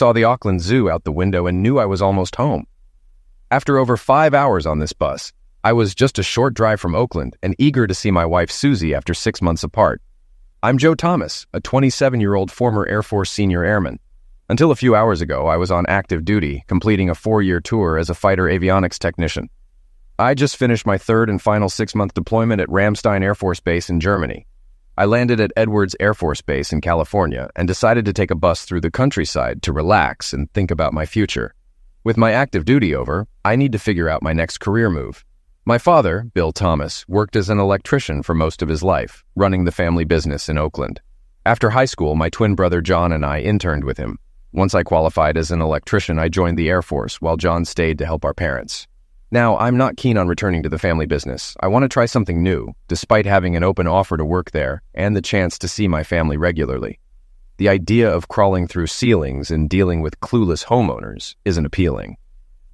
saw the Auckland Zoo out the window and knew I was almost home. After over 5 hours on this bus, I was just a short drive from Oakland and eager to see my wife Suzy after 6 months apart. I'm Joe Thomas, a 27-year-old former Air Force senior airman. Until a few hours ago, I was on active duty, completing a 4-year tour as a fighter avionics technician. I just finished my third and final 6-month deployment at Ramstein Air Force Base in Germany. I landed at Edwards Air Force Base in California and decided to take a bus through the countryside to relax and think about my future. With my active duty over, I need to figure out my next career move. My father, Bill Thomas, worked as an electrician for most of his life, running the family business in Oakland. After high school, my twin brother John and I interned with him. Once I qualified as an electrician, I joined the Air Force while John stayed to help our parents. Now, I'm not keen on returning to the family business. I want to try something new, despite having an open offer to work there and the chance to see my family regularly. The idea of crawling through ceilings and dealing with clueless homeowners isn't appealing.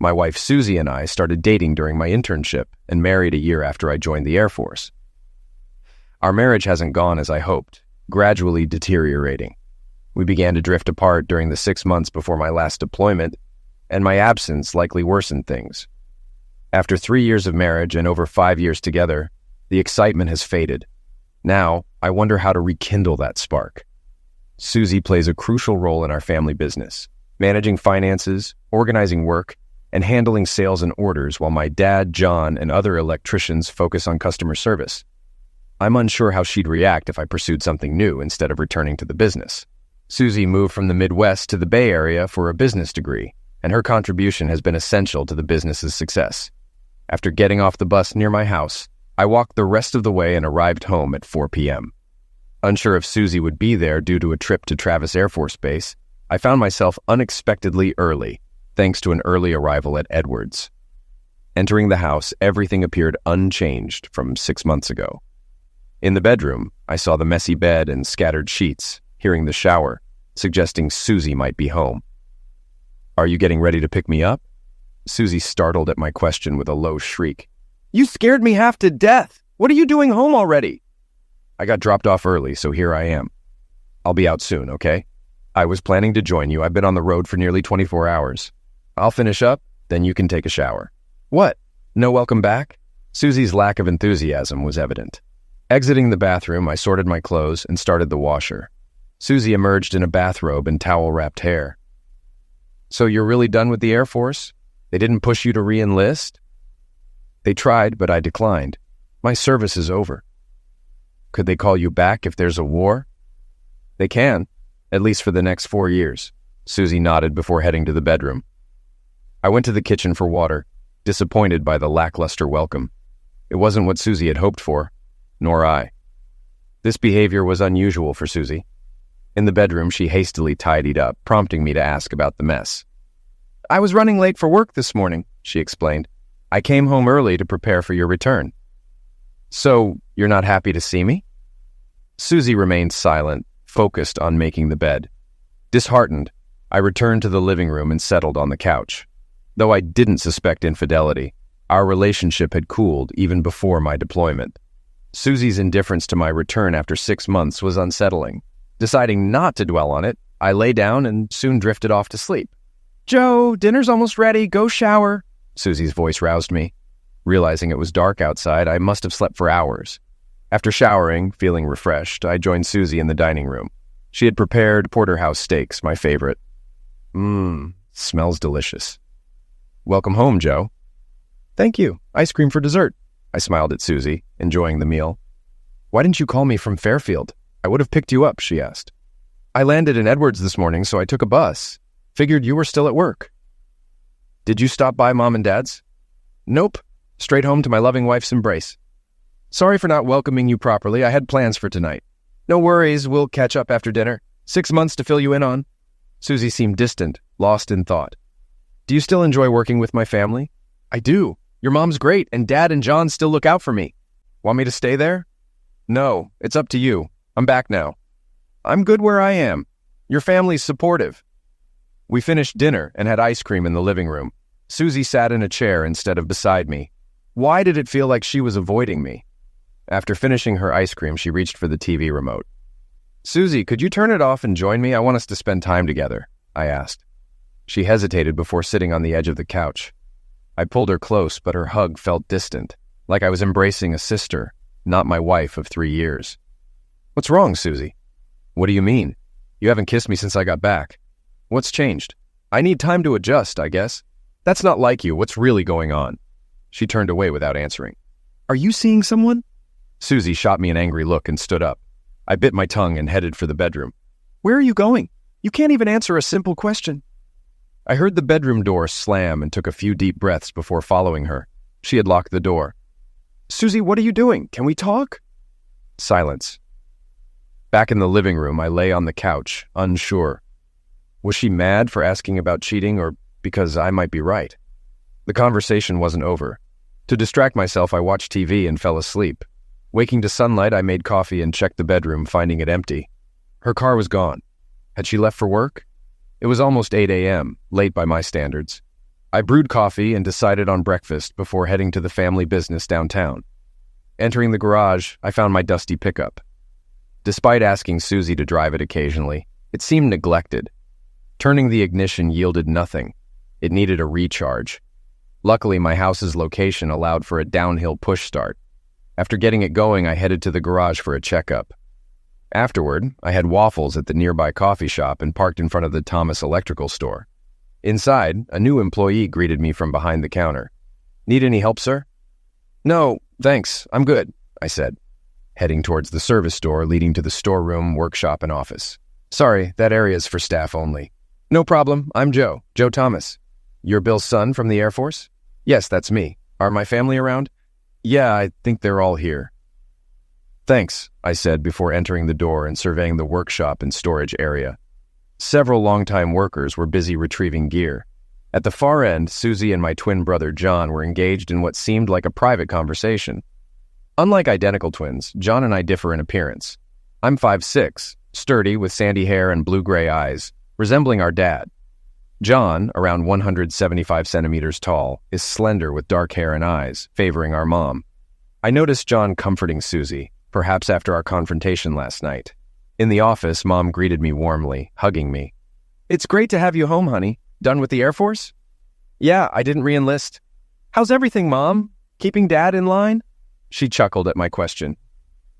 My wife Suzy and I started dating during my internship and married a year after I joined the Air Force. Our marriage hasn't gone as I hoped, gradually deteriorating. We began to drift apart during the 6 months before my last deployment, and my absence likely worsened things. After 3 years of marriage and over 5 years together, the excitement has faded. Now, I wonder how to rekindle that spark. Suzy plays a crucial role in our family business, managing finances, organizing work, and handling sales and orders while my dad, John, and other electricians focus on customer service. I'm unsure how she'd react if I pursued something new instead of returning to the business. Suzy moved from the Midwest to the Bay Area for a business degree, and her contribution has been essential to the business's success. After getting off the bus near my house, I walked the rest of the way and arrived home at 4 p.m. Unsure if Suzy would be there due to a trip to Travis Air Force Base, I found myself unexpectedly early, thanks to an early arrival at Edwards. Entering the house, everything appeared unchanged from 6 months ago. In the bedroom, I saw the messy bed and scattered sheets, hearing the shower, suggesting Suzy might be home. "Are you getting ready to pick me up?" Suzy startled at my question with a low shriek. "You scared me half to death! What are you doing home already?" "I got dropped off early, so here I am. I'll be out soon, okay? I was planning to join you. I've been on the road for nearly 24 hours. I'll finish up, then you can take a shower." "What? No welcome back?" Suzy's lack of enthusiasm was evident. Exiting the bathroom, I sorted my clothes and started the washer. Suzy emerged in a bathrobe and towel-wrapped hair. "So you're really done with the Air Force? They didn't push you to re-enlist?" "They tried, but I declined. My service is over." "Could they call you back if there's a war?" "They can, at least for the next 4 years." Suzy nodded before heading to the bedroom. I went to the kitchen for water, disappointed by the lackluster welcome. It wasn't what Suzy had hoped for, nor I. This behavior was unusual for Suzy. In the bedroom, she hastily tidied up, prompting me to ask about the mess. "I was running late for work this morning," she explained. "I came home early to prepare for your return." "So, you're not happy to see me?" Suzy remained silent, focused on making the bed. Disheartened, I returned to the living room and settled on the couch. Though I didn't suspect infidelity, our relationship had cooled even before my deployment. Suzy's indifference to my return after 6 months was unsettling. Deciding not to dwell on it, I lay down and soon drifted off to sleep. "Joe, dinner's almost ready. Go shower." Suzy's voice roused me. Realizing it was dark outside, I must have slept for hours. After showering, feeling refreshed, I joined Suzy in the dining room. She had prepared porterhouse steaks, my favorite. Smells delicious. "Welcome home, Joe." "Thank you. Ice cream for dessert." I smiled at Suzy, enjoying the meal. "Why didn't you call me from Fairfield? I would have picked you up," she asked. "I landed in Edwards this morning, so I took a bus. Figured you were still at work." "Did you stop by Mom and Dad's?" "Nope. Straight home to my loving wife's embrace." "Sorry for not welcoming you properly. I had plans for tonight." "No worries. We'll catch up after dinner. 6 months to fill you in on." Suzy seemed distant, lost in thought. "Do you still enjoy working with my family?" "I do. Your mom's great, and Dad and John still look out for me." "Want me to stay there?" "No, it's up to you. I'm back now." "I'm good where I am. Your family's supportive." We finished dinner and had ice cream in the living room. Suzy sat in a chair instead of beside me. Why did it feel like she was avoiding me? After finishing her ice cream, she reached for the TV remote. "Suzy, could you turn it off and join me? I want us to spend time together," I asked. She hesitated before sitting on the edge of the couch. I pulled her close, but her hug felt distant, like I was embracing a sister, not my wife of 3 years. "What's wrong, Suzy?" "What do you mean? You haven't kissed me since I got back. What's changed?" "I need time to adjust, I guess." "That's not like you. What's really going on?" She turned away without answering. "Are you seeing someone?" Suzy shot me an angry look and stood up. I bit my tongue and headed for the bedroom. "Where are you going? You can't even answer a simple question." I heard the bedroom door slam and took a few deep breaths before following her. She had locked the door. "Suzy, what are you doing? Can we talk?" Silence. Back in the living room, I lay on the couch, unsure. Was she mad for asking about cheating, or because I might be right? The conversation wasn't over. To distract myself, I watched TV and fell asleep. Waking to sunlight, I made coffee and checked the bedroom, finding it empty. Her car was gone. Had she left for work? It was almost 8 a.m., late by my standards. I brewed coffee and decided on breakfast before heading to the family business downtown. Entering the garage, I found my dusty pickup. Despite asking Suzy to drive it occasionally, it seemed neglected. Turning the ignition yielded nothing. It needed a recharge. Luckily, my house's location allowed for a downhill push start. After getting it going, I headed to the garage for a checkup. Afterward, I had waffles at the nearby coffee shop and parked in front of the Thomas Electrical store. Inside, a new employee greeted me from behind the counter. "Need any help, sir?" "No, thanks. I'm good," I said, heading towards the service door leading to the storeroom, workshop, and office. "Sorry, that area's for staff only." "No problem. I'm Joe Thomas. You're Bill's son from the Air Force?" "Yes, that's me. Are my family around?" "Yeah, I think they're all here." "Thanks," I said before entering the door and surveying the workshop and storage area. Several longtime workers were busy retrieving gear. At the far end, Suzy and my twin brother John were engaged in what seemed like a private conversation. Unlike identical twins, John and I differ in appearance. I'm 5'6", sturdy with sandy hair and blue-gray eyes, resembling our dad. John, around 175 centimeters tall, is slender with dark hair and eyes, favoring our mom. I noticed John comforting Suzy, perhaps after our confrontation last night. In the office, Mom greeted me warmly, hugging me. "It's great to have you home, honey. Done with the Air Force?" "Yeah, I didn't re-enlist." "How's everything, Mom? Keeping Dad in line?" She chuckled at my question.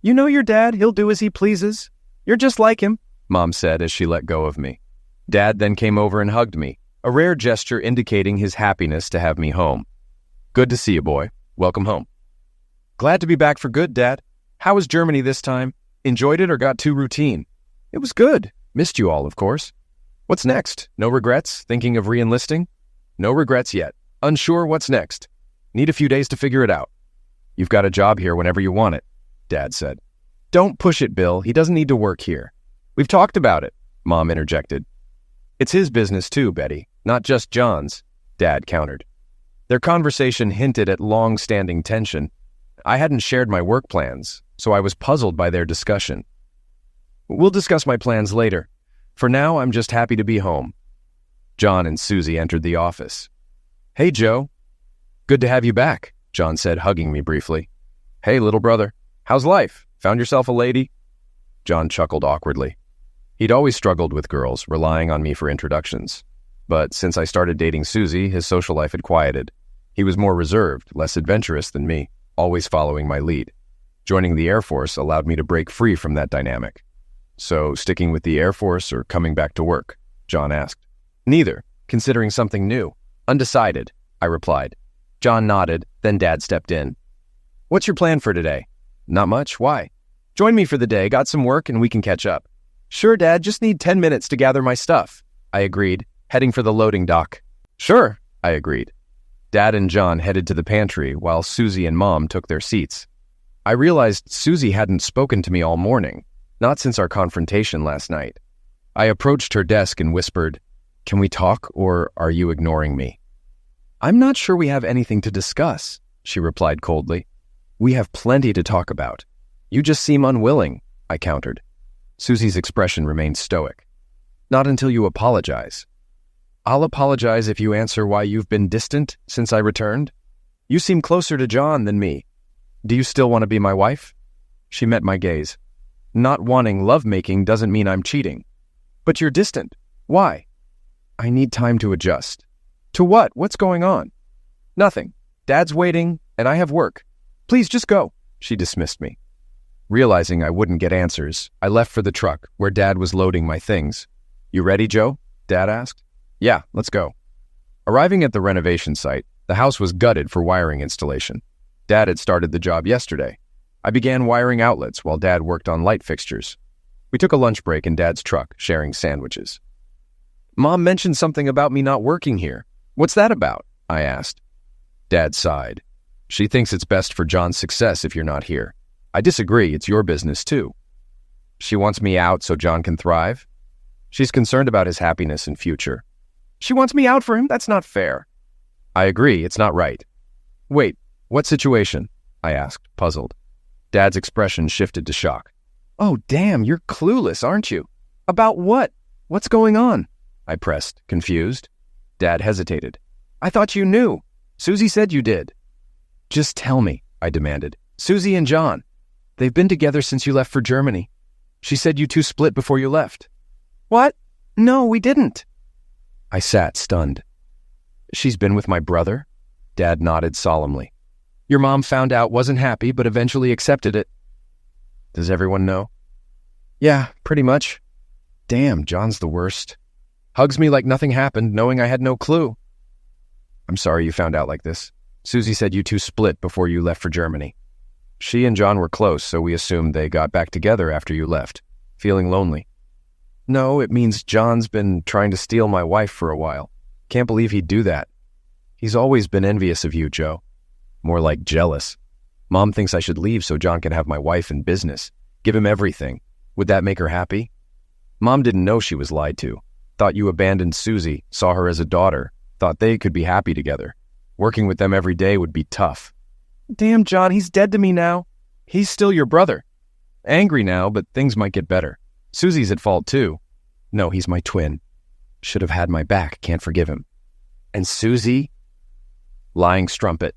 "You know your dad, he'll do as he pleases. You're just like him," Mom said as she let go of me. Dad then came over and hugged me, a rare gesture indicating his happiness to have me home. "Good to see you, boy. Welcome home." "Glad to be back for good, Dad. How was Germany this time? Enjoyed it or got too routine?" "It was good. Missed you all, of course." "What's next? No regrets? Thinking of re-enlisting?" "No regrets yet. Unsure what's next. Need a few days to figure it out." "You've got a job here whenever you want it," Dad said. "Don't push it, Bill. He doesn't need to work here." "We've talked about it," Mom interjected. "It's his business too, Betty, not just John's," Dad countered. Their conversation hinted at long-standing tension. I hadn't shared my work plans, so I was puzzled by their discussion. "We'll discuss my plans later. For now, I'm just happy to be home." John and Suzy entered the office. "Hey, Joe." "Good to have you back," John said, hugging me briefly. "Hey, little brother. How's life? Found yourself a lady?" John chuckled awkwardly. He'd always struggled with girls, relying on me for introductions. But since I started dating Suzy, his social life had quieted. He was more reserved, less adventurous than me, always following my lead. Joining the Air Force allowed me to break free from that dynamic. "So, sticking with the Air Force or coming back to work?" John asked. "Neither. Considering something new." "Undecided," I replied. John nodded, then Dad stepped in. "What's your plan for today?" "Not much. Why?" "Join me for the day. Got some work and we can catch up." "Sure, Dad. Just need 10 minutes to gather my stuff," I agreed, heading for the loading dock. "Sure," I agreed. Dad and John headed to the pantry while Suzy and Mom took their seats. I realized Suzy hadn't spoken to me all morning, not since our confrontation last night. I approached her desk and whispered, "Can we talk, or are you ignoring me?" "I'm not sure we have anything to discuss," she replied coldly. "We have plenty to talk about. You just seem unwilling," I countered. Suzy's expression remained stoic. "Not until you apologize." "I'll apologize if you answer why you've been distant since I returned. You seem closer to John than me. Do you still want to be my wife?" She met my gaze. "Not wanting lovemaking doesn't mean I'm cheating." "But you're distant. Why?" I need time to adjust. To what? What's going on? Nothing. Dad's waiting, and I have work. Please just go. She dismissed me. Realizing I wouldn't get answers, I left for the truck, where Dad was loading my things. You ready, Joe? Dad asked. Yeah, let's go. Arriving at the renovation site, the house was gutted for wiring installation. Dad had started the job yesterday. I began wiring outlets while Dad worked on light fixtures. We took a lunch break in Dad's truck, sharing sandwiches. Mom mentioned something about me not working here. What's that about? I asked. Dad sighed. She thinks it's best for John's success if you're not here. I disagree, it's your business too. She wants me out so John can thrive? She's concerned about his happiness and future. She wants me out for him? That's not fair. I agree, it's not right. Wait, what situation? I asked, puzzled. Dad's expression shifted to shock. Oh, damn, you're clueless, aren't you? About what? What's going on? I pressed, confused. Dad hesitated. I thought you knew. Suzy said you did. Just tell me, I demanded. Suzy and John. They've been together since you left for Germany. She said you two split before you left. What? No, we didn't. I sat stunned. She's been with my brother? Dad nodded solemnly. Your mom found out, wasn't happy, but eventually accepted it. Does everyone know? Yeah, pretty much. Damn, John's the worst. Hugs me like nothing happened, knowing I had no clue. I'm sorry you found out like this. Suzy said you two split before you left for Germany. She and John were close, so we assumed they got back together after you left. Feeling lonely. No, it means John's been trying to steal my wife for a while. Can't believe he'd do that. He's always been envious of you, Joe. More like jealous. Mom thinks I should leave so John can have my wife and business. Give him everything. Would that make her happy? Mom didn't know she was lied to. Thought you abandoned Suzy, saw her as a daughter. Thought they could be happy together. Working with them every day would be tough. Damn, John, he's dead to me now. He's still your brother. Angry now, but things might get better. Suzy's at fault too. No, he's my twin. Should have had my back, can't forgive him. And Suzy? Lying strumpet.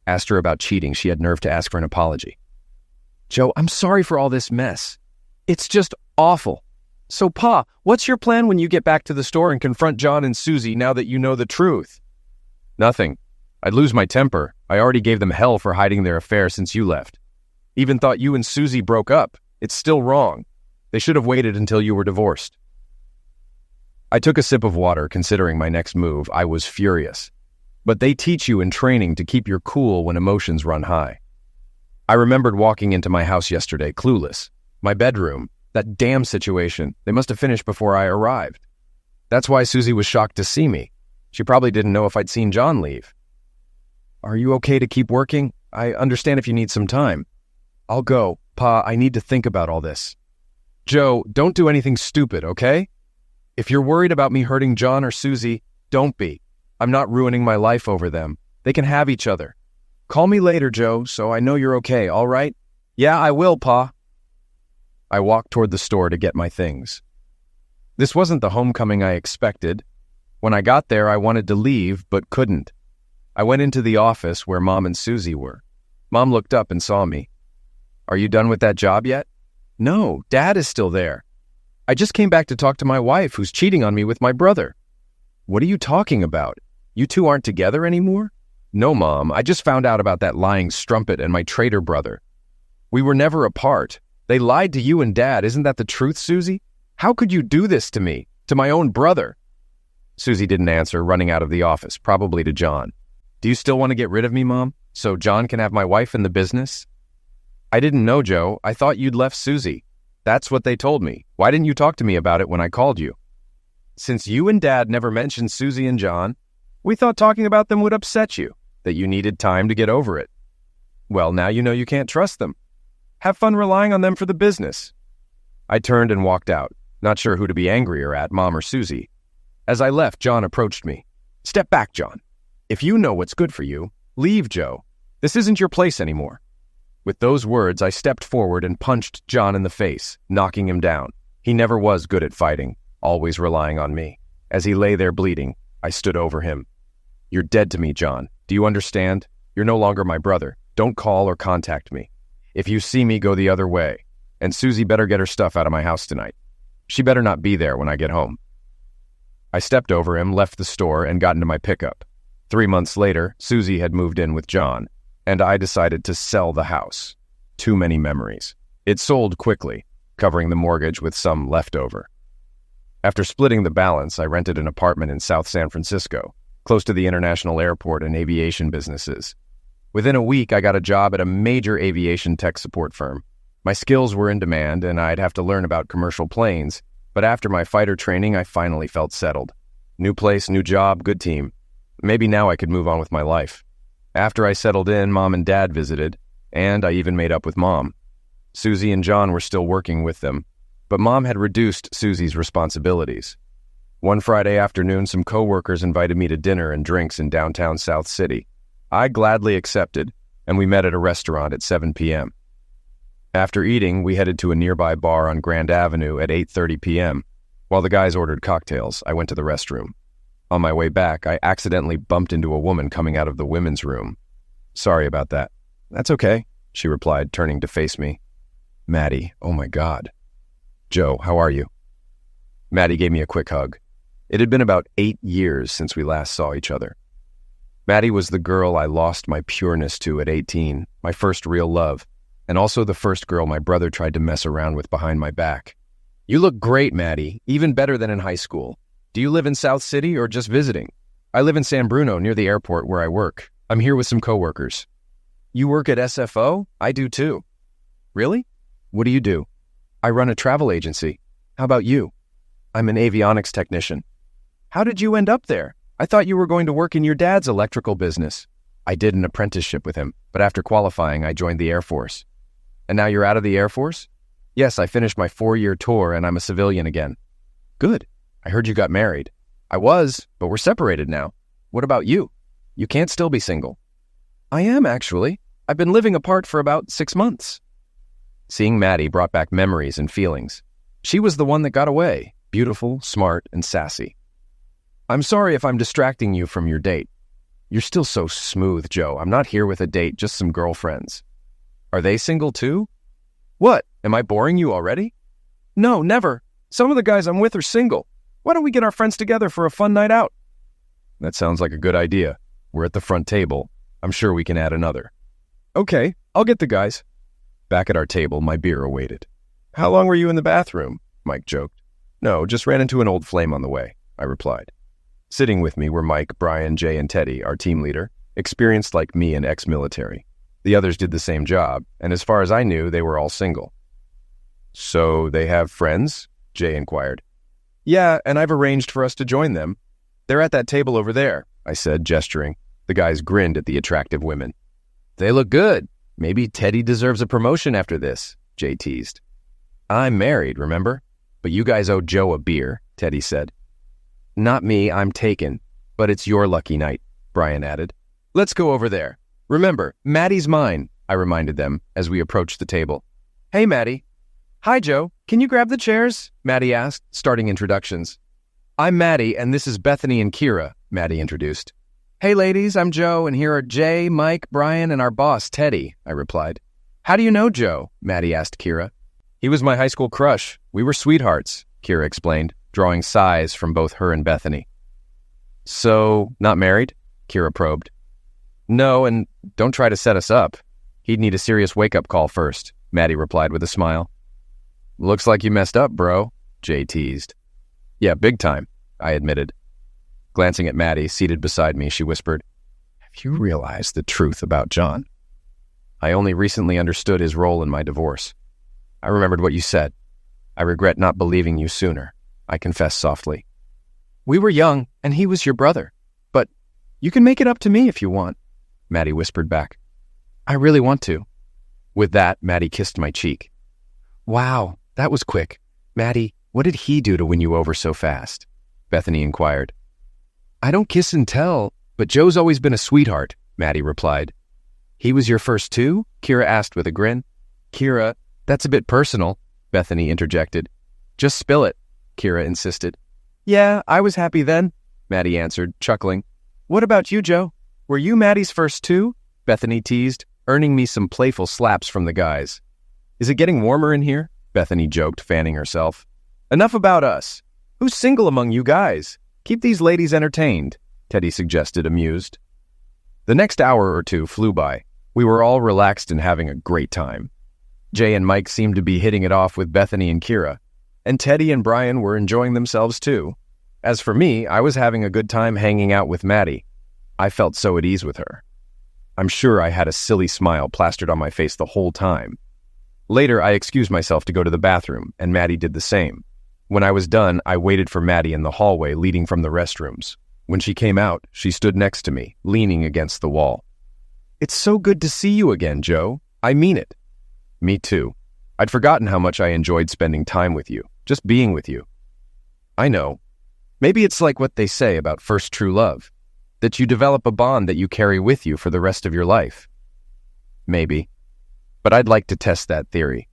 Asked her about cheating, she had nerve to ask for an apology. Joe, I'm sorry for all this mess. It's just awful. So, Pa, what's your plan when you get back to the store and confront John and Suzy now that you know the truth? Nothing. I'd lose my temper. I already gave them hell for hiding their affair since you left. Even thought you and Suzy broke up. It's still wrong. They should have waited until you were divorced. I took a sip of water, considering my next move. I was furious. But they teach you in training to keep your cool when emotions run high. I remembered walking into my house yesterday, clueless. My bedroom, that damn situation, they must have finished before I arrived. That's why Suzy was shocked to see me. She probably didn't know if I'd seen John leave. Are you okay to keep working? I understand if you need some time. I'll go. Pa, I need to think about all this. Joe, don't do anything stupid, okay? If you're worried about me hurting John or Suzy, don't be. I'm not ruining my life over them. They can have each other. Call me later, Joe, so I know you're okay, all right? Yeah, I will, Pa. I walked toward the store to get my things. This wasn't the homecoming I expected. When I got there, I wanted to leave, but couldn't. I went into the office where Mom and Suzy were. Mom looked up and saw me. Are you done with that job yet? No, Dad is still there. I just came back to talk to my wife who's cheating on me with my brother. What are you talking about? You two aren't together anymore? No, Mom, I just found out about that lying strumpet and my traitor brother. We were never apart. They lied to you and Dad. Isn't that the truth, Suzy? How could you do this to me, to my own brother? Suzy didn't answer, running out of the office, probably to John. Do you still want to get rid of me, Mom, so John can have my wife in the business? I didn't know, Joe. I thought you'd left Suzy. That's what they told me. Why didn't you talk to me about it when I called you? Since you and Dad never mentioned Suzy and John, we thought talking about them would upset you, that you needed time to get over it. Well, now you know you can't trust them. Have fun relying on them for the business. I turned and walked out, not sure who to be angrier at, Mom or Suzy. As I left, John approached me. Step back, John. If you know what's good for you, leave, Joe. This isn't your place anymore. With those words, I stepped forward and punched John in the face, knocking him down. He never was good at fighting, always relying on me. As he lay there bleeding, I stood over him. You're dead to me, John. Do you understand? You're no longer my brother. Don't call or contact me. If you see me, go the other way. And Suzy better get her stuff out of my house tonight. She better not be there when I get home. I stepped over him, left the store, and got into my pickup. 3 months later, Suzy had moved in with John, and I decided to sell the house. Too many memories. It sold quickly, covering the mortgage with some leftover. After splitting the balance, I rented an apartment in South San Francisco, close to the international airport and aviation businesses. Within a week, I got a job at a major aviation tech support firm. My skills were in demand, and I'd have to learn about commercial planes, but after my fighter training, I finally felt settled. New place, new job, good team. Maybe now I could move on with my life. After I settled in, Mom and Dad visited, and I even made up with Mom. Suzy and John were still working with them, but Mom had reduced Suzy's responsibilities. One Friday afternoon, some coworkers invited me to dinner and drinks in downtown South City. I gladly accepted, and we met at a restaurant at 7 p.m. After eating, we headed to a nearby bar on Grand Avenue at 8:30 p.m. While the guys ordered cocktails, I went to the restroom. On my way back, I accidentally bumped into a woman coming out of the women's room. "Sorry about that." "That's okay," she replied, turning to face me. "Maddie, oh my God." "Joe, how are you?" Maddie gave me a quick hug. It had been about 8 years since we last saw each other. Maddie was the girl I lost my pureness to at 18, my first real love, and also the first girl my brother tried to mess around with behind my back. "You look great, Maddie, even better than in high school. Do you live in South City or just visiting?" "I live in San Bruno, near the airport where I work. I'm here with some coworkers." "You work at SFO? I do too." "Really? What do you do?" "I run a travel agency. How about you?" "I'm an avionics technician." "How did you end up there? I thought you were going to work in your dad's electrical business." "I did an apprenticeship with him, but after qualifying, I joined the Air Force." "And now you're out of the Air Force?" "Yes, I finished my 4-year tour and I'm a civilian again." "Good. I heard you got married." "I was, but we're separated now." "What about you? You can't still be single." "I am, actually. I've been living apart for about 6 months." Seeing Maddie brought back memories and feelings. She was the one that got away, beautiful, smart, and sassy. "I'm sorry if I'm distracting you from your date." "You're still so smooth, Joe. I'm not here with a date, just some girlfriends." "Are they single too?" "What? Am I boring you already?" "No, never. Some of the guys I'm with are single. Why don't we get our friends together for a fun night out?" "That sounds like a good idea. We're at the front table. I'm sure we can add another." "Okay, I'll get the guys." Back at our table, my beer awaited. "How long were you in the bathroom?" Mike joked. "No, just ran into an old flame on the way," I replied. Sitting with me were Mike, Brian, Jay, and Teddy, our team leader, experienced like me and ex-military. The others did the same job, and as far as I knew, they were all single. "So they have friends?" Jay inquired. "Yeah, and I've arranged for us to join them. They're at that table over there," I said, gesturing. The guys grinned at the attractive women. "They look good. Maybe Teddy deserves a promotion after this," Jay teased. "I'm married, remember? But you guys owe Joe a beer," Teddy said. "Not me, I'm taken. But it's your lucky night," Brian added. "Let's go over there. Remember, Maddie's mine," I reminded them as we approached the table. "Hey, Maddie." "Hi, Joe. Can you grab the chairs?" Maddie asked, starting introductions. "I'm Maddie, and this is Bethany and Kira," Maddie introduced. "Hey, ladies, I'm Joe, and here are Jay, Mike, Brian, and our boss, Teddy," I replied. "How do you know Joe?" Maddie asked Kira. "He was my high school crush. We were sweethearts," Kira explained, drawing sighs from both her and Bethany. "So, not married?" Kira probed. "No, and don't try to set us up. He'd need a serious wake-up call first," Maddie replied with a smile. "Looks like you messed up, bro," Jay teased. "Yeah, big time," I admitted. Glancing at Maddie, seated beside me, she whispered, "Have you realized the truth about John?" "I only recently understood his role in my divorce." "I remembered what you said. I regret not believing you sooner," I confessed softly. "We were young, and he was your brother. But you can make it up to me if you want," Maddie whispered back. "I really want to." With that, Maddie kissed my cheek. "Wow, that was quick. Maddie, what did he do to win you over so fast?" Bethany inquired. "I don't kiss and tell, but Joe's always been a sweetheart," Maddie replied. "He was your first too?" Kira asked with a grin. "Kira, that's a bit personal," Bethany interjected. "Just spill it," Kira insisted. "Yeah, I was happy then," Maddie answered, chuckling. "What about you, Joe? Were you Maddie's first too?" Bethany teased, earning me some playful slaps from the guys. "Is it getting warmer in here?" Bethany joked, fanning herself. "Enough about us. Who's single among you guys?" Keep these ladies entertained, Teddy suggested, amused. The next hour or two flew by. We were all relaxed and having a great time. Jay and Mike seemed to be hitting it off with Bethany and Kira, and Teddy and Brian were enjoying themselves too. As for me, I was having a good time hanging out with Maddie. I felt so at ease with her. I'm sure I had a silly smile plastered on my face the whole time. Later, I excused myself to go to the bathroom, and Maddie did the same. When I was done, I waited for Maddie in the hallway leading from the restrooms. When she came out, she stood next to me, leaning against the wall. "It's so good to see you again, Joe. I mean it." "Me too. I'd forgotten how much I enjoyed spending time with you, just being with you." "I know. Maybe it's like what they say about first true love, that you develop a bond that you carry with you for the rest of your life." "Maybe. But I'd like to test that theory."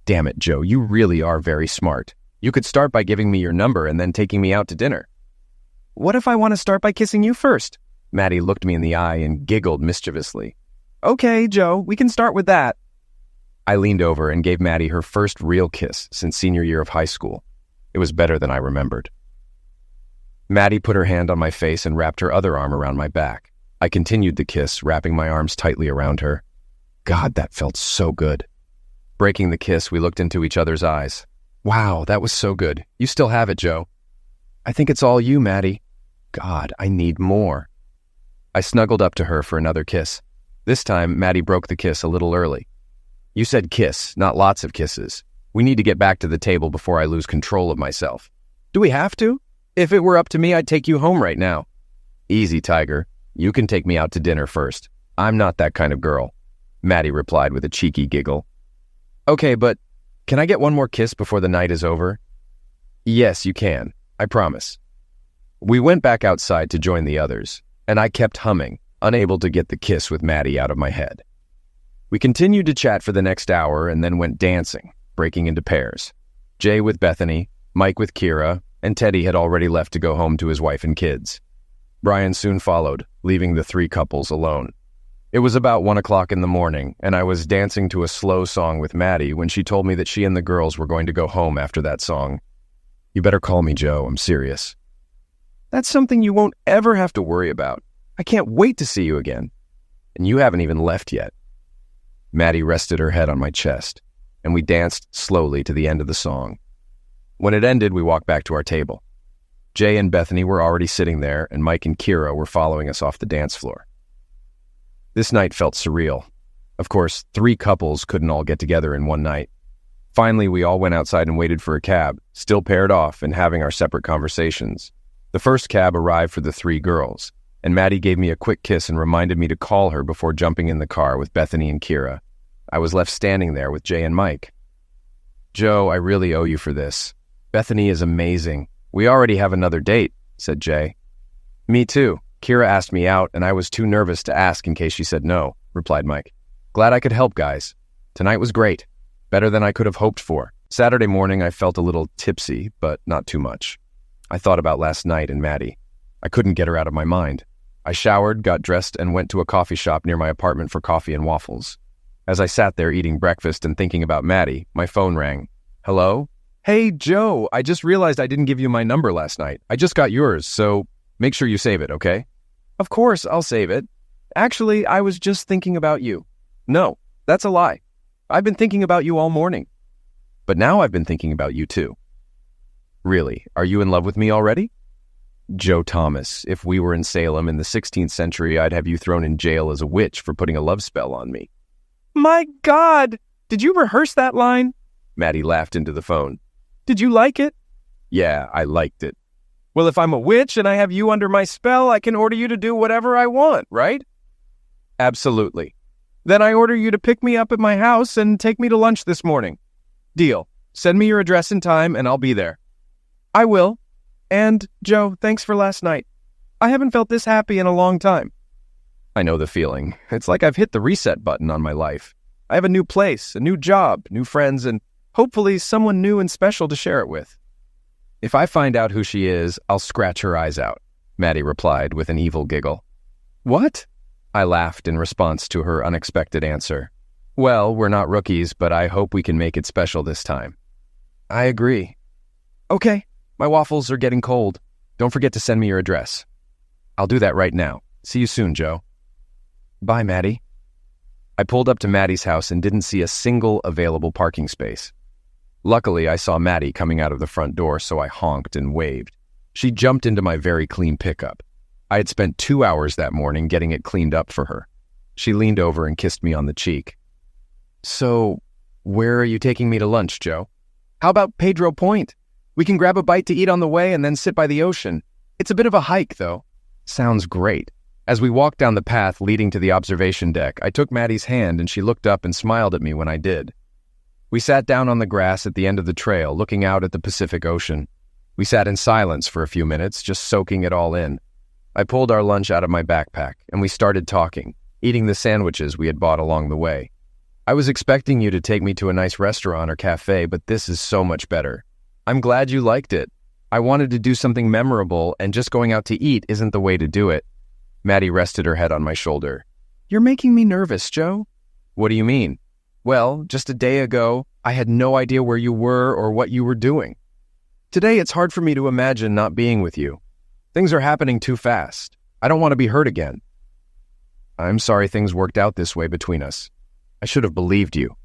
"Damn it, Joe, you really are very smart. You could start by giving me your number and then taking me out to dinner." "What if I want to start by kissing you first?" Maddie looked me in the eye and giggled mischievously. "Okay, Joe, we can start with that." I leaned over and gave Maddie her first real kiss since senior year of high school. It was better than I remembered. Maddie put her hand on my face and wrapped her other arm around my back. I continued the kiss, wrapping my arms tightly around her. God, that felt so good. Breaking the kiss, we looked into each other's eyes. "Wow, that was so good. You still have it, Joe." "I think it's all you, Maddie." God, I need more. I snuggled up to her for another kiss. This time, Maddie broke the kiss a little early. "You said kiss, not lots of kisses. We need to get back to the table before I lose control of myself." "Do we have to? If it were up to me, I'd take you home right now." "Easy, Tiger. You can take me out to dinner first. I'm not that kind of girl," Maddie replied with a cheeky giggle. "Okay, but can I get one more kiss before the night is over?" "Yes, you can. I promise." We went back outside to join the others, and I kept humming, unable to get the kiss with Maddie out of my head. We continued to chat for the next hour and then went dancing, breaking into pairs. Jay with Bethany, Mike with Kira, and Teddy had already left to go home to his wife and kids. Brian soon followed, leaving the three couples alone. It was about 1 o'clock in the morning, and I was dancing to a slow song with Maddie when she told me that she and the girls were going to go home after that song. "You better call me, Joe. I'm serious." "That's something you won't ever have to worry about. I can't wait to see you again." "And you haven't even left yet." Maddie rested her head on my chest, and we danced slowly to the end of the song. When it ended, we walked back to our table. Jay and Bethany were already sitting there, and Mike and Kira were following us off the dance floor. This night felt surreal. Of course, 3 couples couldn't all get together in one night. Finally, we all went outside and waited for a cab, still paired off and having our separate conversations. The first cab arrived for the 3 girls, and Maddie gave me a quick kiss and reminded me to call her before jumping in the car with Bethany and Kira. I was left standing there with Jay and Mike. "Joe, I really owe you for this. Bethany is amazing. We already have another date," said Jay. "Me too. Kira asked me out, and I was too nervous to ask in case she said no," replied Mike. "Glad I could help, guys. Tonight was great. Better than I could have hoped for. Saturday morning, I felt a little tipsy, but not too much. I thought about last night and Maddie. I couldn't get her out of my mind. I showered, got dressed, and went to a coffee shop near my apartment for coffee and waffles. As I sat there eating breakfast and thinking about Maddie, my phone rang. "Hello? Hey, Joe, I just realized I didn't give you my number last night. I just got yours, so make sure you save it, okay?" "Of course, I'll save it. Actually, I was just thinking about you." "No, that's a lie. I've been thinking about you all morning." "But now I've been thinking about you too." "Really? Are you in love with me already?" "Joe Thomas, if we were in Salem in the 16th century, I'd have you thrown in jail as a witch for putting a love spell on me." "My God! Did you rehearse that line?" Maddie laughed into the phone. "Did you like it?" "Yeah, I liked it." "Well, if I'm a witch and I have you under my spell, I can order you to do whatever I want, right?" "Absolutely." "Then I order you to pick me up at my house and take me to lunch this morning." "Deal. Send me your address and time and I'll be there." "I will. And, Joe, thanks for last night. I haven't felt this happy in a long time." "I know the feeling. It's like I've hit the reset button on my life. I have a new place, a new job, new friends, and hopefully someone new and special to share it with." "If I find out who she is, I'll scratch her eyes out," Maddie replied with an evil giggle. "What?" I laughed in response to her unexpected answer. "Well, we're not rookies, but I hope we can make it special this time." "I agree." "Okay, my waffles are getting cold." Don't forget to send me your address. I'll do that right now. See you soon, Joe. Bye, Maddie. I pulled up to Maddie's house and didn't see a single available parking space. Luckily, I saw Maddie coming out of the front door, so I honked and waved. She jumped into my very clean pickup. I had spent 2 hours that morning getting it cleaned up for her. She leaned over and kissed me on the cheek. So, where are you taking me to lunch, Joe? How about Pedro Point? We can grab a bite to eat on the way and then sit by the ocean. It's a bit of a hike, though. Sounds great. As we walked down the path leading to the observation deck, I took Maddie's hand and she looked up and smiled at me when I did. We sat down on the grass at the end of the trail, looking out at the Pacific Ocean. We sat in silence for a few minutes, just soaking it all in. I pulled our lunch out of my backpack, and we started talking, eating the sandwiches we had bought along the way. I was expecting you to take me to a nice restaurant or cafe, but this is so much better. I'm glad you liked it. I wanted to do something memorable, and just going out to eat isn't the way to do it. Maddie rested her head on my shoulder. You're making me nervous, Joe. What do you mean? Well, just a day ago, I had no idea where you were or what you were doing. Today, it's hard for me to imagine not being with you. Things are happening too fast. I don't want to be hurt again. I'm sorry things worked out this way between us. I should have believed you.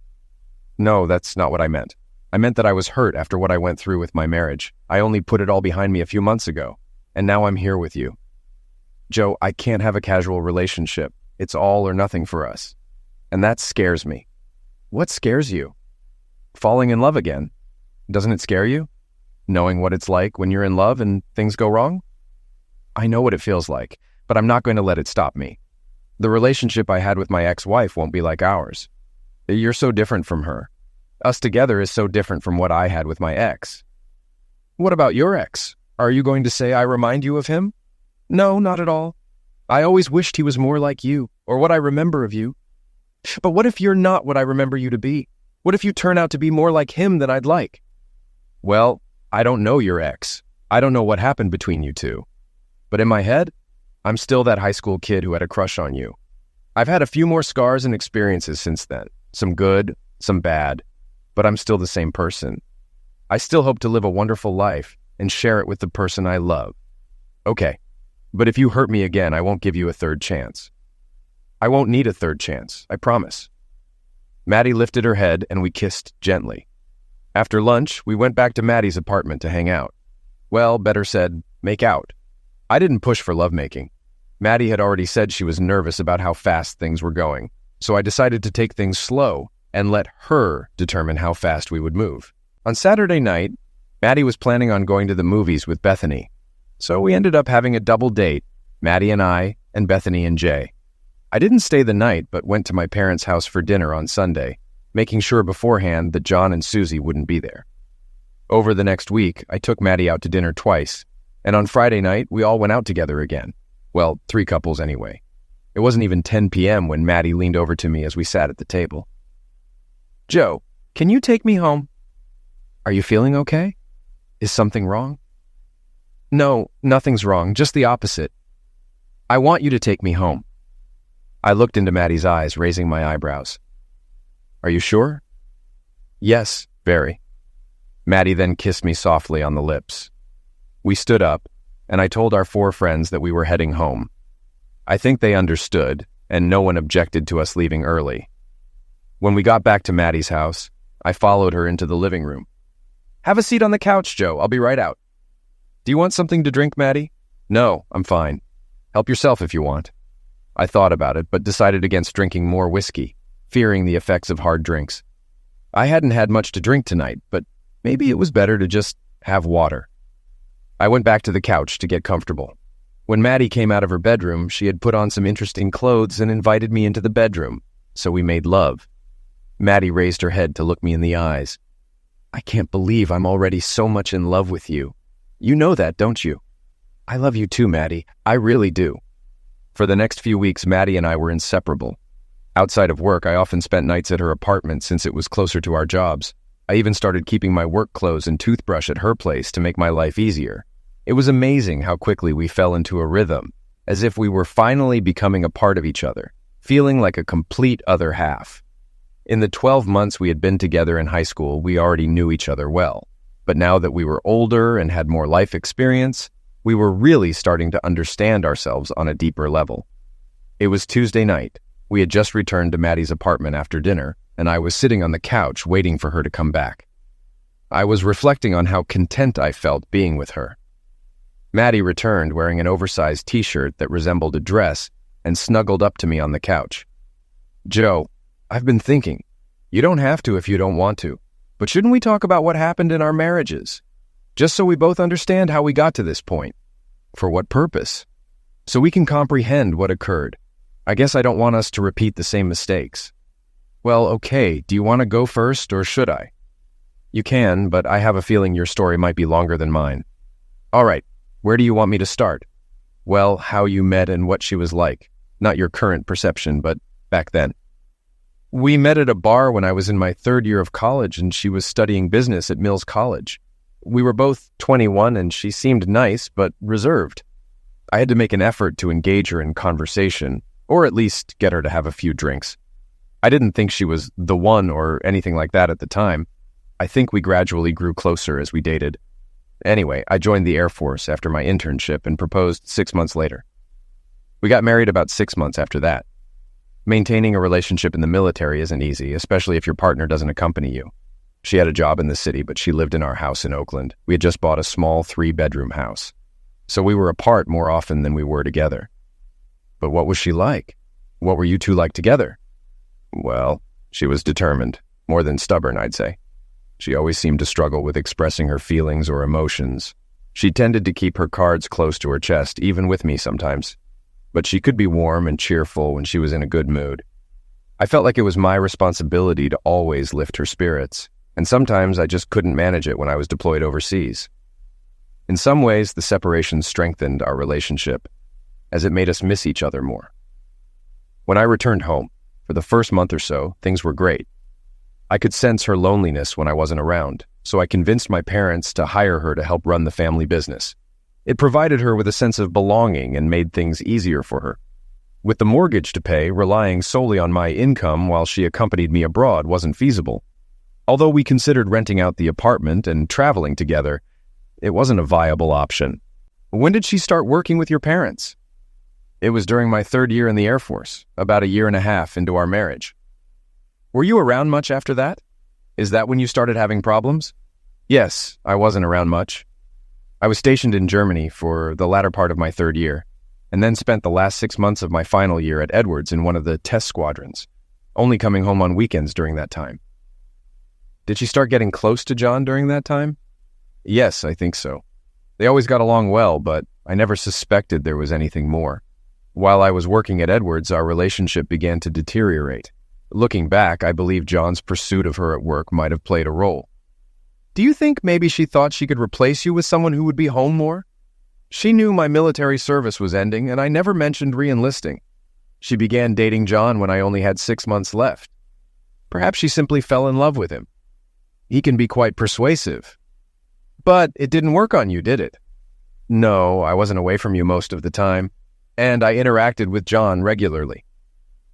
No, that's not what I meant. I meant that I was hurt after what I went through with my marriage. I only put it all behind me a few months ago, and now I'm here with you. Joe, I can't have a casual relationship. It's all or nothing for us. And that scares me. What scares you? Falling in love again. Doesn't it scare you? Knowing what it's like when you're in love and things go wrong? I know what it feels like, but I'm not going to let it stop me. The relationship I had with my ex-wife won't be like ours. You're so different from her. Us together is so different from what I had with my ex. What about your ex? Are you going to say I remind you of him? No, not at all. I always wished he was more like you, or what I remember of you. But what if you're not what I remember you to be? What if you turn out to be more like him than I'd like? Well, I don't know your ex. I don't know what happened between you two. But in my head, I'm still that high school kid who had a crush on you. I've had a few more scars and experiences since then. Some good, some bad. But I'm still the same person. I still hope to live a wonderful life and share it with the person I love. Okay, but if you hurt me again, I won't give you a third chance. I won't need a third chance, I promise. Maddie lifted her head and we kissed gently. After lunch, we went back to Maddie's apartment to hang out. Well, better said, make out. I didn't push for lovemaking. Maddie had already said she was nervous about how fast things were going, so I decided to take things slow and let her determine how fast we would move. On Saturday night, Maddie was planning on going to the movies with Bethany, so we ended up having a double date, Maddie and I, and Bethany and Jay. I didn't stay the night, but went to my parents' house for dinner on Sunday, making sure beforehand that John and Suzy wouldn't be there. Over the next week, I took Maddie out to dinner twice, and on Friday night, we all went out together again. Well, 3 couples anyway. It wasn't even 10 p.m. when Maddie leaned over to me as we sat at the table. Joe, can you take me home? Are you feeling okay? Is something wrong? No, nothing's wrong, just the opposite. I want you to take me home. I looked into Maddie's eyes, raising my eyebrows. Are you sure? Yes, very. Maddie then kissed me softly on the lips. We stood up, and I told our 4 friends that we were heading home. I think they understood, and no one objected to us leaving early. When we got back to Maddie's house, I followed her into the living room. Have a seat on the couch, Joe. I'll be right out. Do you want something to drink, Maddie? No, I'm fine. Help yourself if you want. I thought about it, but decided against drinking more whiskey, fearing the effects of hard drinks. I hadn't had much to drink tonight, but maybe it was better to just have water. I went back to the couch to get comfortable. When Maddie came out of her bedroom, she had put on some interesting clothes and invited me into the bedroom, so we made love. Maddie raised her head to look me in the eyes. I can't believe I'm already so much in love with you. You know that, don't you? I love you too, Maddie. I really do. For the next few weeks, Maddie and I were inseparable. Outside of work, I often spent nights at her apartment since it was closer to our jobs. I even started keeping my work clothes and toothbrush at her place to make my life easier. It was amazing how quickly we fell into a rhythm, as if we were finally becoming a part of each other, feeling like a complete other half. In the 12 months we had been together in high school, we already knew each other well. But now that we were older and had more life experience, We were really starting to understand ourselves on a deeper level. It was Tuesday night. We had just returned to Maddie's apartment after dinner, and I was sitting on the couch waiting for her to come back. I was reflecting on how content I felt being with her. Maddie returned wearing an oversized t-shirt that resembled a dress and snuggled up to me on the couch. "Joe, I've been thinking. You don't have to if you don't want to, but shouldn't we talk about what happened in our marriages? Just so we both understand how we got to this point. For what purpose? So we can comprehend what occurred. I guess I don't want us to repeat the same mistakes." "Well, okay, do you want to go first or should I?" "You can, but I have a feeling your story might be longer than mine." "All right, where do you want me to start?" "Well, how you met and what she was like. Not your current perception, but back then." "We met at a bar when I was in my third year of college and she was studying business at Mills College. We were both 21 and she seemed nice but reserved. I had to make an effort to engage her in conversation, or at least get her to have a few drinks. I didn't think she was the one or anything like that at the time. I think we gradually grew closer as we dated. Anyway, I joined the Air Force after my internship and proposed 6 months later. We got married about 6 months after that. Maintaining a relationship in the military isn't easy, especially if your partner doesn't accompany you. She had a job in the city, but she lived in our house in Oakland. We had just bought a small 3-bedroom house. So we were apart more often than we were together. But what was she like? What were you two like together? Well, she was determined, more than stubborn, I'd say. She always seemed to struggle with expressing her feelings or emotions. She tended to keep her cards close to her chest, even with me sometimes. But she could be warm and cheerful when she was in a good mood. I felt like it was my responsibility to always lift her spirits, and sometimes I just couldn't manage it when I was deployed overseas. In some ways, the separation strengthened our relationship, as it made us miss each other more. When I returned home, for the first month or so, things were great. I could sense her loneliness when I wasn't around, so I convinced my parents to hire her to help run the family business. It provided her with a sense of belonging and made things easier for her. With the mortgage to pay, relying solely on my income while she accompanied me abroad wasn't feasible. Although we considered renting out the apartment and traveling together, it wasn't a viable option. When did she start working with your parents? It was during my third year in the Air Force, about 1.5 years into our marriage. Were you around much after that? Is that when you started having problems? Yes, I wasn't around much. I was stationed in Germany for the latter part of my third year, and then spent the last 6 months of my final year at Edwards in one of the test squadrons, only coming home on weekends during that time. Did she start getting close to John during that time? Yes, I think so. They always got along well, but I never suspected there was anything more. While I was working at Edwards, our relationship began to deteriorate. Looking back, I believe John's pursuit of her at work might have played a role. Do you think maybe she thought she could replace you with someone who would be home more? She knew my military service was ending, and I never mentioned re-enlisting. She began dating John when I only had 6 months left. Perhaps she simply fell in love with him. He can be quite persuasive. But it didn't work on you, did it? No, I wasn't away from you most of the time, and I interacted with John regularly.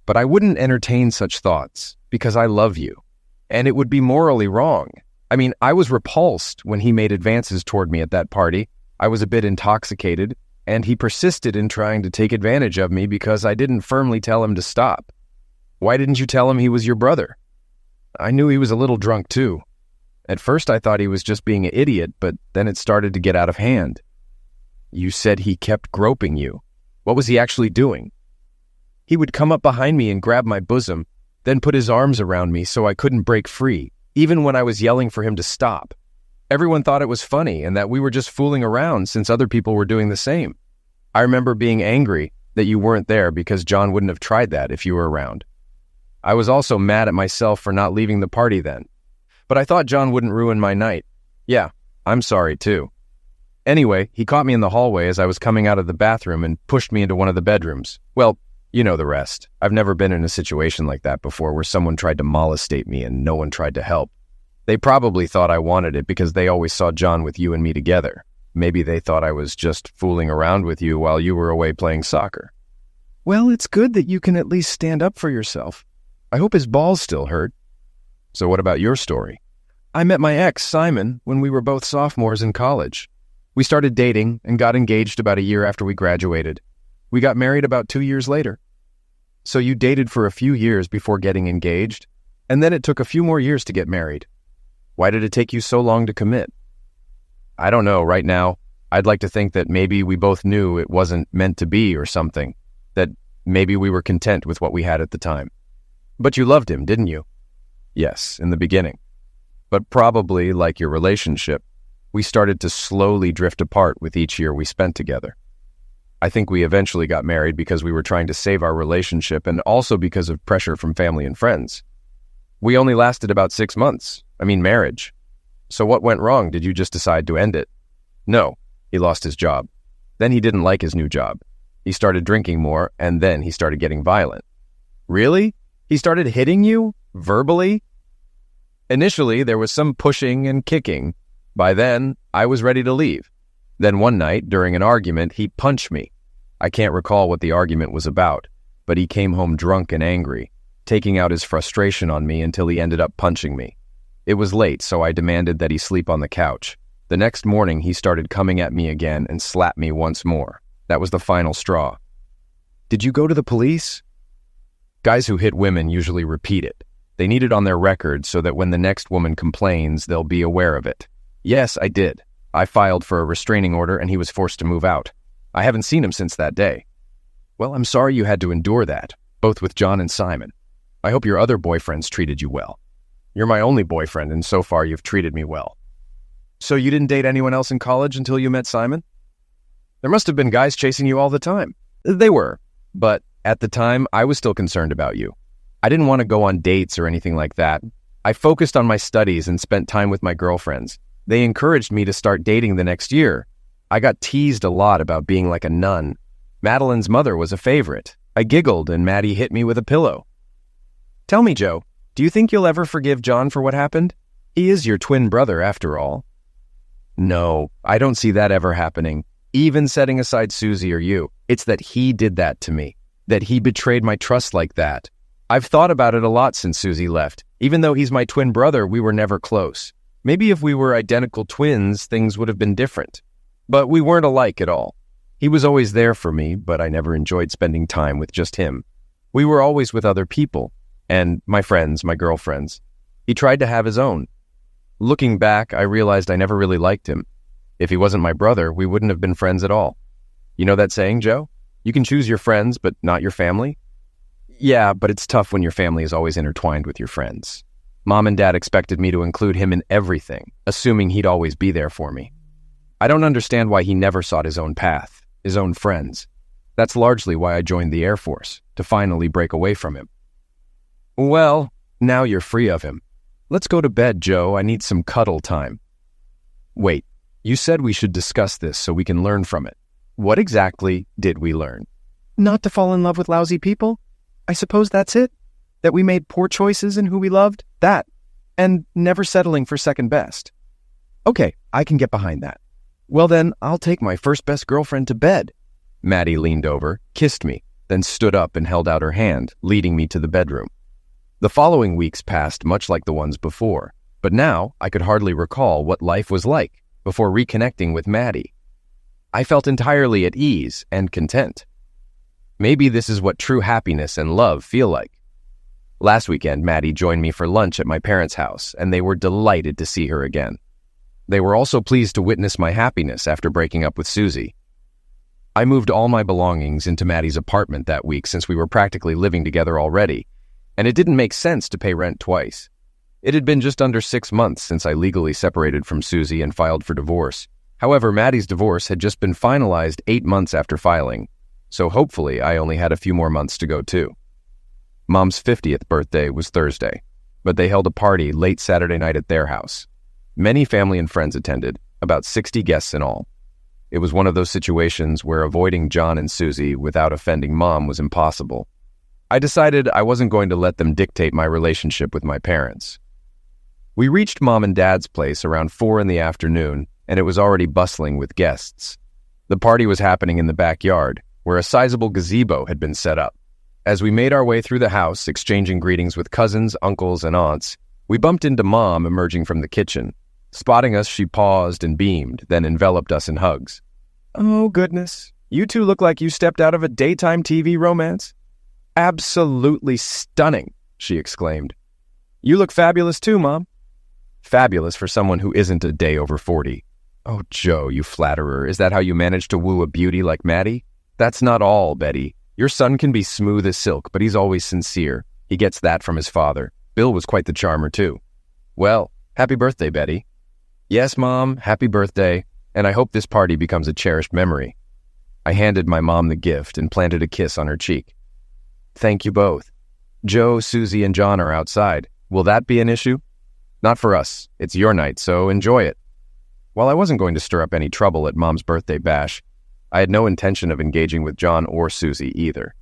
But I wouldn't entertain such thoughts, because I love you, and it would be morally wrong. I mean, I was repulsed when he made advances toward me at that party. I was a bit intoxicated, and he persisted in trying to take advantage of me because I didn't firmly tell him to stop. Why didn't you tell him he was your brother? I knew he was a little drunk too. At first I thought he was just being an idiot, but then it started to get out of hand. You said he kept groping you. What was he actually doing? He would come up behind me and grab my bosom, then put his arms around me so I couldn't break free, even when I was yelling for him to stop. Everyone thought it was funny and that we were just fooling around since other people were doing the same. I remember being angry that you weren't there because John wouldn't have tried that if you were around. I was also mad at myself for not leaving the party then. But I thought John wouldn't ruin my night. Yeah, I'm sorry too. Anyway, he caught me in the hallway as I was coming out of the bathroom and pushed me into one of the bedrooms. Well, you know the rest. I've never been in a situation like that before where someone tried to molestate me and no one tried to help. They probably thought I wanted it because they always saw John with you and me together. Maybe they thought I was just fooling around with you while you were away playing soccer. Well, it's good that you can at least stand up for yourself. I hope his balls still hurt. So what about your story? I met my ex, Simon, when we were both sophomores in college. We started dating and got engaged about a year after we graduated. We got married about 2 years later. So you dated for a few years before getting engaged, and then it took a few more years to get married. Why did it take you so long to commit? I don't know. Right now, I'd like to think that maybe we both knew it wasn't meant to be or something, that maybe we were content with what we had at the time. But you loved him, didn't you? Yes, in the beginning. But probably, like your relationship, we started to slowly drift apart with each year we spent together. I think we eventually got married because we were trying to save our relationship and also because of pressure from family and friends. We only lasted about 6 months. Marriage. So what went wrong? Did you just decide to end it? No, he lost his job. Then he didn't like his new job. He started drinking more, and then he started getting violent. Really? He started hitting you? Verbally? Initially, there was some pushing and kicking. By then, I was ready to leave. Then one night, during an argument, he punched me. I can't recall what the argument was about, but he came home drunk and angry, taking out his frustration on me until he ended up punching me. It was late, so I demanded that he sleep on the couch. The next morning, he started coming at me again and slapped me once more. That was the final straw. Did you go to the police? Guys who hit women usually repeat it. They need it on their record so that when the next woman complains, they'll be aware of it. Yes, I did. I filed for a restraining order and he was forced to move out. I haven't seen him since that day. Well, I'm sorry you had to endure that, both with John and Simon. I hope your other boyfriends treated you well. You're my only boyfriend, and so far you've treated me well. So you didn't date anyone else in college until you met Simon? There must have been guys chasing you all the time. They were, but at the time, I was still concerned about you. I didn't want to go on dates or anything like that. I focused on my studies and spent time with my girlfriends. They encouraged me to start dating the next year. I got teased a lot about being like a nun. Madeline's mother was a favorite. I giggled and Maddie hit me with a pillow. Tell me, Joe, do you think you'll ever forgive John for what happened? He is your twin brother, after all. No, I don't see that ever happening. Even setting aside Suzy or you, it's that he did that to me, that he betrayed my trust like that. I've thought about it a lot since Suzy left. Even though he's my twin brother, we were never close. Maybe if we were identical twins, things would have been different. But we weren't alike at all. He was always there for me, but I never enjoyed spending time with just him. We were always with other people, and my friends, my girlfriends. He tried to have his own. Looking back, I realized I never really liked him. If he wasn't my brother, we wouldn't have been friends at all. You know that saying, Joe? You can choose your friends, but not your family? Yeah, but it's tough when your family is always intertwined with your friends. Mom and Dad expected me to include him in everything, assuming he'd always be there for me. I don't understand why he never sought his own path, his own friends. That's largely why I joined the Air Force, to finally break away from him. Well, now you're free of him. Let's go to bed, Joe. I need some cuddle time. Wait, you said we should discuss this so we can learn from it. What exactly did we learn? Not to fall in love with lousy people? I suppose that's it? That we made poor choices in who we loved? That. And never settling for second best. Okay, I can get behind that. Well then, I'll take my first best girlfriend to bed. Maddie leaned over, kissed me, then stood up and held out her hand, leading me to the bedroom. The following weeks passed much like the ones before, but now I could hardly recall what life was like before reconnecting with Maddie. I felt entirely at ease and content. Maybe this is what true happiness and love feel like. Last weekend, Maddie joined me for lunch at my parents' house, and they were delighted to see her again. They were also pleased to witness my happiness after breaking up with Suzy. I moved all my belongings into Maddie's apartment that week since we were practically living together already, and it didn't make sense to pay rent twice. It had been just under 6 months since I legally separated from Suzy and filed for divorce. However, Maddie's divorce had just been finalized 8 months after filing, so hopefully I only had a few more months to go too. Mom's 50th birthday was Thursday, but they held a party late Saturday night at their house. Many family and friends attended, about 60 guests in all. It was one of those situations where avoiding John and Suzy without offending Mom was impossible. I decided I wasn't going to let them dictate my relationship with my parents. We reached Mom and Dad's place around 4 in the afternoon, and it was already bustling with guests. The party was happening in the backyard, where a sizable gazebo had been set up. As we made our way through the house, exchanging greetings with cousins, uncles, and aunts, we bumped into Mom emerging from the kitchen. Spotting us, she paused and beamed, then enveloped us in hugs. "Oh, goodness. You two look like you stepped out of a daytime TV romance." "Absolutely stunning," she exclaimed. "You look fabulous too, Mom." Fabulous for someone who isn't a day over 40. "Oh, Joe, you flatterer. Is that how you manage to woo a beauty like Maddie?" "That's not all, Betty. Your son can be smooth as silk, but he's always sincere. He gets that from his father. Bill was quite the charmer, too." "Well, happy birthday, Betty." "Yes, Mom, happy birthday, and I hope this party becomes a cherished memory." I handed my mom the gift and planted a kiss on her cheek. "Thank you both. Joe, Suzy, and John are outside. Will that be an issue?" "Not for us. It's your night, so enjoy it." While I wasn't going to stir up any trouble at Mom's birthday bash, I had no intention of engaging with John or Suzy either.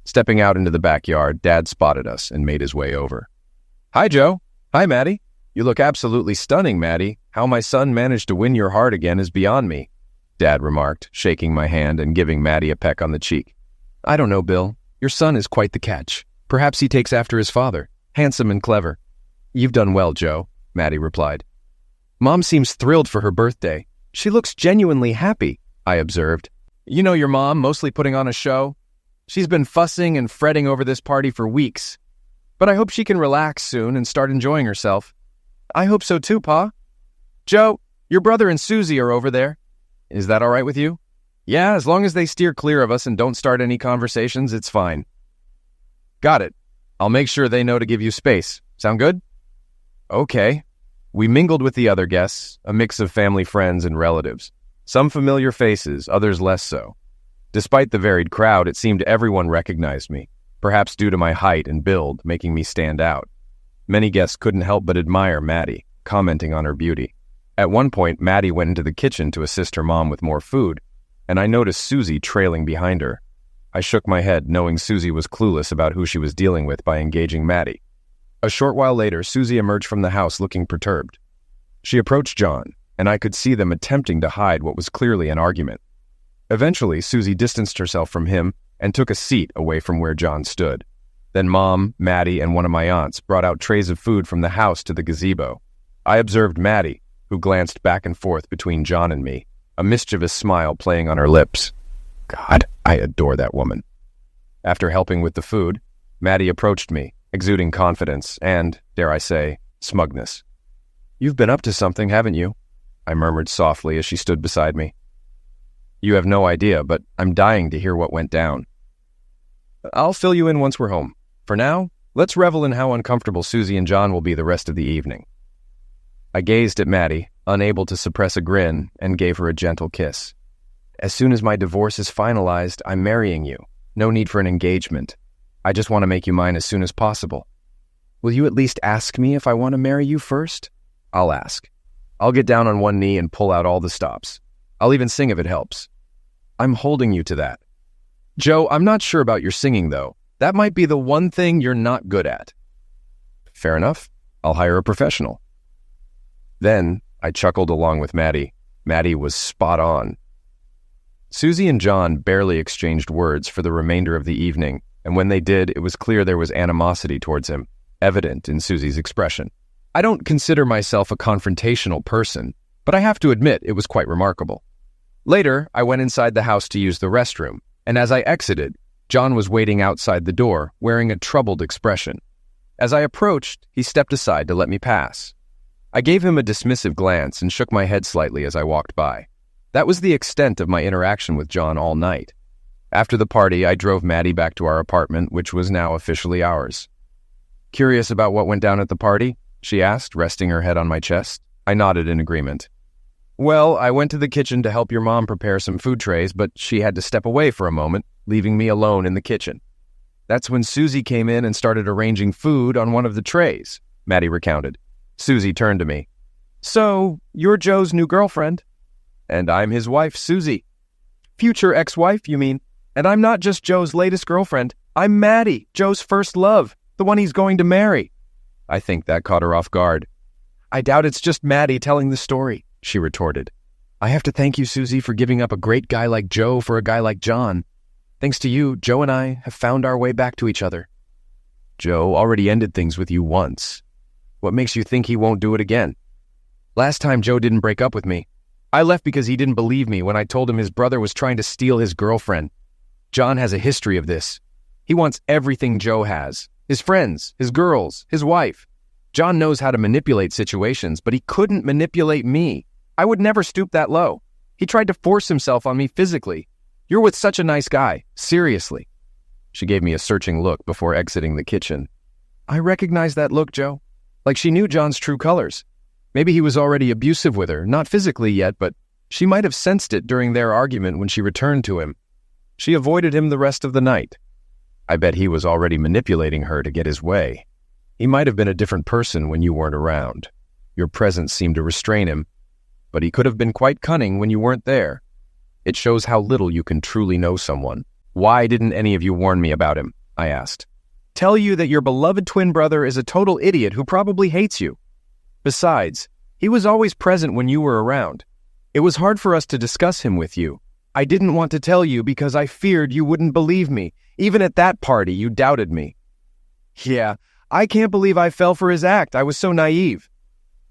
Stepping out into the backyard, Dad spotted us and made his way over. "Hi, Joe. Hi, Maddie. You look absolutely stunning, Maddie. How my son managed to win your heart again is beyond me," Dad remarked, shaking my hand and giving Maddie a peck on the cheek. "I don't know, Bill. Your son is quite the catch. Perhaps he takes after his father. Handsome and clever." "You've done well, Joe," Maddie replied. "Mom seems thrilled for her birthday. She looks genuinely happy," I observed. "You know your mom, mostly putting on a show. She's been fussing and fretting over this party for weeks. But I hope she can relax soon and start enjoying herself." "I hope so too, Pa." "Joe, your brother and Suzy are over there. Is that all right with you?" "Yeah, as long as they steer clear of us and don't start any conversations, it's fine." "Got it. I'll make sure they know to give you space. Sound good?" "Okay." We mingled with the other guests, a mix of family friends and relatives. Some familiar faces, others less so. Despite the varied crowd, it seemed everyone recognized me, perhaps due to my height and build, making me stand out. Many guests couldn't help but admire Maddie, commenting on her beauty. At one point, Maddie went into the kitchen to assist her mom with more food, and I noticed Suzy trailing behind her. I shook my head, knowing Suzy was clueless about who she was dealing with by engaging Maddie. A short while later, Suzy emerged from the house looking perturbed. She approached John, and I could see them attempting to hide what was clearly an argument. Eventually, Suzy distanced herself from him and took a seat away from where John stood. Then Mom, Maddie, and one of my aunts brought out trays of food from the house to the gazebo. I observed Maddie, who glanced back and forth between John and me, a mischievous smile playing on her lips. God, I adore that woman. After helping with the food, Maddie approached me, exuding confidence and, dare I say, smugness. "You've been up to something, haven't you?" I murmured softly as she stood beside me. "You have no idea, but I'm dying to hear what went down." "I'll fill you in once we're home. For now, let's revel in how uncomfortable Suzy and John will be the rest of the evening." I gazed at Maddie, unable to suppress a grin, and gave her a gentle kiss. "As soon as my divorce is finalized, I'm marrying you. No need for an engagement. I just want to make you mine as soon as possible." "Will you at least ask me if I want to marry you first?" "I'll ask. I'll get down on one knee and pull out all the stops. I'll even sing if it helps." "I'm holding you to that." "Joe, I'm not sure about your singing, though. That might be the one thing you're not good at." "Fair enough. I'll hire a professional." Then, I chuckled along with Maddie. Maddie was spot on. Suzy and John barely exchanged words for the remainder of the evening, and when they did, it was clear there was animosity towards him, evident in Suzy's expression. I don't consider myself a confrontational person, but I have to admit it was quite remarkable. Later, I went inside the house to use the restroom, and as I exited, John was waiting outside the door, wearing a troubled expression. As I approached, he stepped aside to let me pass. I gave him a dismissive glance and shook my head slightly as I walked by. That was the extent of my interaction with John all night. After the party, I drove Maddie back to our apartment, which was now officially ours. "Curious about what went down at the party?" she asked, resting her head on my chest. I nodded in agreement. "Well, I went to the kitchen to help your mom prepare some food trays, but she had to step away for a moment, leaving me alone in the kitchen. That's when Suzy came in and started arranging food on one of the trays," Maddie recounted. Suzy turned to me. "So, you're Joe's new girlfriend?" "And I'm his wife, Suzy." "Future ex-wife, you mean? And I'm not just Joe's latest girlfriend. I'm Maddie, Joe's first love, the one he's going to marry." I think that caught her off guard. "I doubt it's just Maddie telling the story," she retorted. "I have to thank you, Suzy, for giving up a great guy like Joe for a guy like John. Thanks to you, Joe and I have found our way back to each other." "Joe already ended things with you once. What makes you think he won't do it again?" Last time Joe didn't break up with me. I left because he didn't believe me when I told him his brother was trying to steal his girlfriend. John has a history of this. He wants everything Joe has. His friends, his girls, his wife. John knows how to manipulate situations, but he couldn't manipulate me. I would never stoop that low. He tried to force himself on me physically. You're with such a nice guy. Seriously. She gave me a searching look before exiting the kitchen. I recognized that look, Joe. Like she knew John's true colors. Maybe he was already abusive with her, not physically yet, but she might have sensed it during their argument when she returned to him. She avoided him the rest of the night. I bet he was already manipulating her to get his way. He might have been a different person when you weren't around. Your presence seemed to restrain him, but he could have been quite cunning when you weren't there. It shows how little you can truly know someone. Why didn't any of you warn me about him? I asked. Tell you that your beloved twin brother is a total idiot who probably hates you. Besides, he was always present when you were around. It was hard for us to discuss him with you. I didn't want to tell you because I feared you wouldn't believe me. Even at that party, you doubted me. Yeah, I can't believe I fell for his act. I was so naive.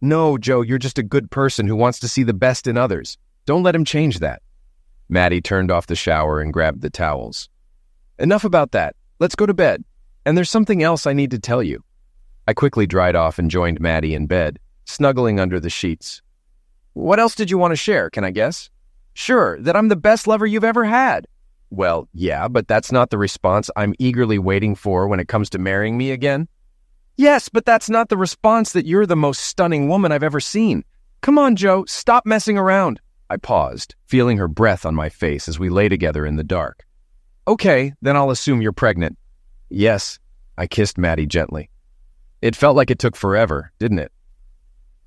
No, Joe, you're just a good person who wants to see the best in others. Don't let him change that. Maddie turned off the shower and grabbed the towels. Enough about that. Let's go to bed. And there's something else I need to tell you. I quickly dried off and joined Maddie in bed, snuggling under the sheets. What else did you want to share, can I guess? Sure, that I'm the best lover you've ever had. Well, yeah, but that's not the response I'm eagerly waiting for when it comes to marrying me again. Yes, but that's not the response that you're the most stunning woman I've ever seen. Come on, Joe, stop messing around. I paused, feeling her breath on my face as we lay together in the dark. Okay, then I'll assume you're pregnant. Yes, I kissed Maddie gently. It felt like it took forever, didn't it?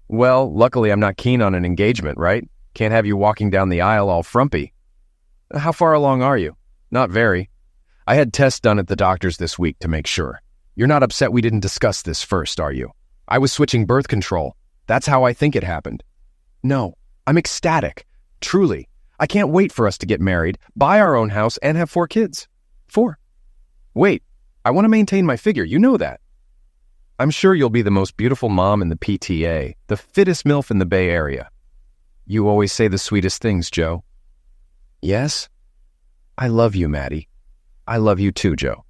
Well, luckily I'm not keen on an engagement, right? Can't have you walking down the aisle all frumpy. How far along are you? Not very. I had tests done at the doctor's this week to make sure. You're not upset we didn't discuss this first, are you? I was switching birth control. That's how I think it happened. No, I'm ecstatic. Truly. I can't wait for us to get married, buy our own house, and have 4 kids. 4. Wait, I want to maintain my figure. You know that. I'm sure you'll be the most beautiful mom in the PTA, the fittest MILF in the Bay Area. You always say the sweetest things, Joe. Yes? I love you, Maddie. I love you too, Joe.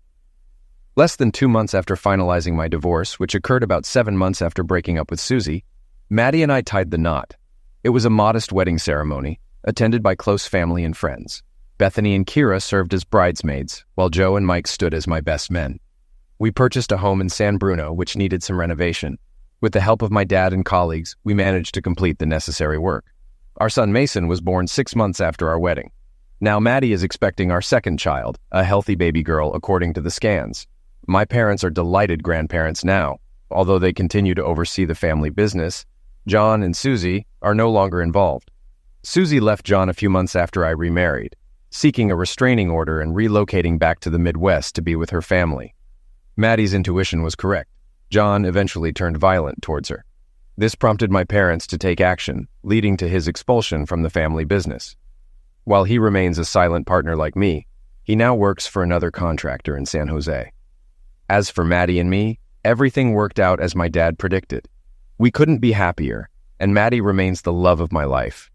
Less than 2 months after finalizing my divorce, which occurred about 7 months after breaking up with Suzy, Maddie and I tied the knot. It was a modest wedding ceremony, attended by close family and friends. Bethany and Kira served as bridesmaids, while Joe and Mike stood as my best men. We purchased a home in San Bruno, which needed some renovation. With the help of my dad and colleagues, we managed to complete the necessary work. Our son Mason was born 6 months after our wedding. Now Maddie is expecting our second child, a healthy baby girl according to the scans. My parents are delighted grandparents now. Although they continue to oversee the family business, John and Suzy are no longer involved. Suzy left John a few months after I remarried, seeking a restraining order and relocating back to the Midwest to be with her family. Maddie's intuition was correct. John eventually turned violent towards her. This prompted my parents to take action, leading to his expulsion from the family business. While he remains a silent partner like me, he now works for another contractor in San Jose. As for Maddie and me, everything worked out as my dad predicted. We couldn't be happier, and Maddie remains the love of my life.